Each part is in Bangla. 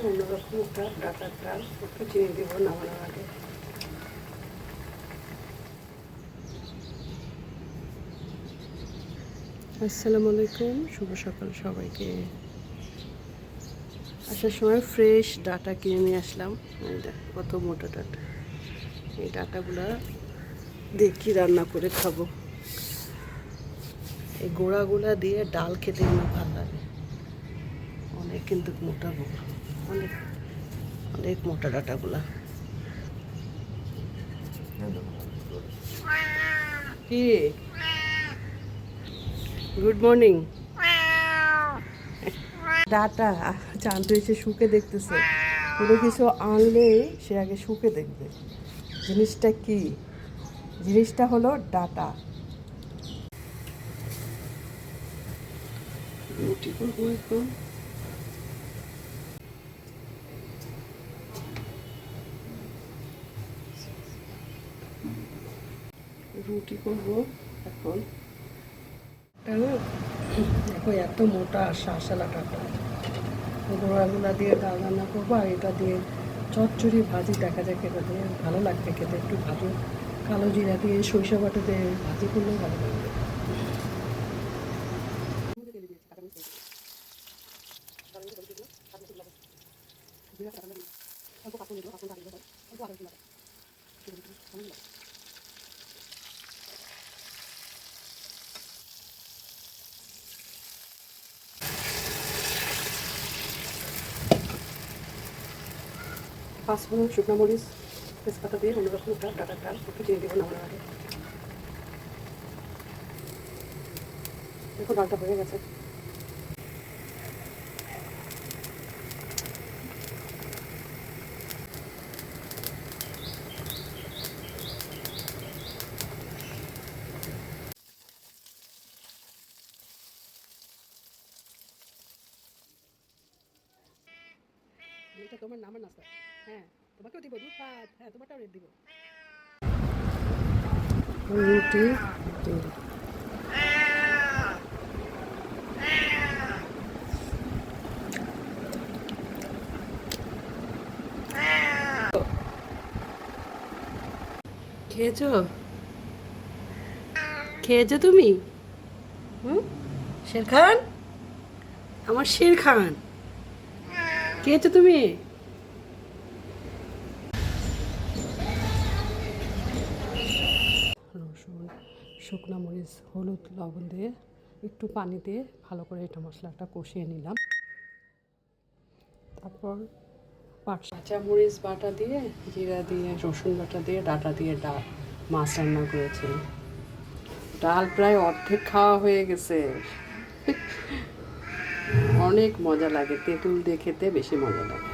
অন্যরকম একটা ডাটার ডাল একটু চিনি দিব নামানোর আগে। আসসালামু আলাইকুম, শুভ সকাল সবাইকে। আসার সময় ফ্রেশ ডাটা কিনে নিয়ে আসলাম। এই দেখ কত মোটা ডাটা। এই ডাটাগুলা দিয়ে কী রান্না করে খাবো। এই গোড়াগুলা দিয়ে ডাল খেতে আমার ভালো লাগে। অনেক কিন্তু মোটা অনেক অনেক মোটা ডাটাগুলা। কি গুড মর্নিং। ডাটা জানতে এসে শুকে দেখতেছে। কোনো কিছু আনলে সে আগে শুকে দেখবে জিনিসটা কি। জিনিসটা হলো ডাটা। রুটি করবো এখন। রুটি করবো এখন। দেখো এত মোটা শাঁসালা ডাটা। গোড়াগুলা দিয়ে ডাল রান্না করবো আর এটা দিয়ে চচ্চড়ি ভাজি দেখা যায় খেতে দিয়ে ভালো লাগবে খেতে। একটু ভালো কালো জিরা দিয়ে সরিষা বাটা দিয়ে ভাজি করলেও ভালো লাগবে। পাঁচফোড়ন, শুকনো মরিচ, তেজপাতা দিয়ে অন্যরকম একটা ডাটার ডাল একটু চিনি দিব নামানোর আগে। দেখো ডালটা হয়ে গেছে। এটা তোমার নামের নাস্তা। হ্যাঁ, তোমাকেও দিব দুধ ভাত। হ্যাঁ, তোমারটাও রেট দিব। রুটি খেয়েছো? খেয়েছো তুমি? হুম, শের খান, আমার শের খান খেয়েছো তুমি? রসুন, শুকনো মরিচ, হলুদ, লবণ দিয়ে একটু পানি দিয়ে ভালো করে এটা মশলাটা কষিয়ে নিলাম। তারপর কাঁচা মরিচ বাটা দিয়ে, জিরা দিয়ে, রসুন বাটা দিয়ে, ডাটা দিয়ে ডাল মাছ রান্না করেছি। ডাল প্রায় অর্ধেক খাওয়া হয়ে গেছে। অনেক মজা লাগে, তেঁতুল দিয়ে খেতে বেশি মজা লাগে।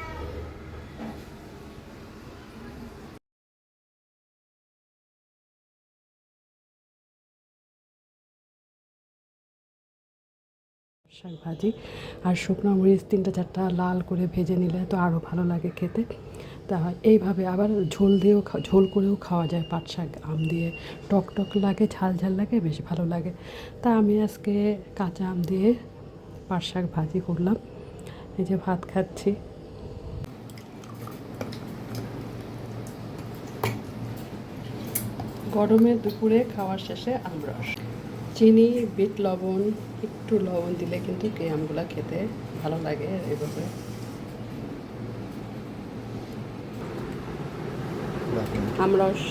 শাক ভাজি আর শুকনো মরিচ 3-4টা লাল করে ভেজে নিলে তো আরও ভালো লাগে খেতে। তা এইভাবে আবার ঝোল দিয়েও ঝোল করেও খাওয়া যায় পাট শাক। আম দিয়ে টক টক লাগে, ঝাল ঝাল লাগে, বেশ ভালো লাগে। তা আমি আজকে কাঁচা আম দিয়ে পাট শাক ভাজি করলাম। এই যে ভাত খাচ্ছি। গরমে দুপুরে খাওয়ার শেষে আমরস, চিনি, বিট লবণ, একটু লবণ দিলে কিন্তু এই আমগুলা খেতে ভালো লাগে। এভাবে আমরস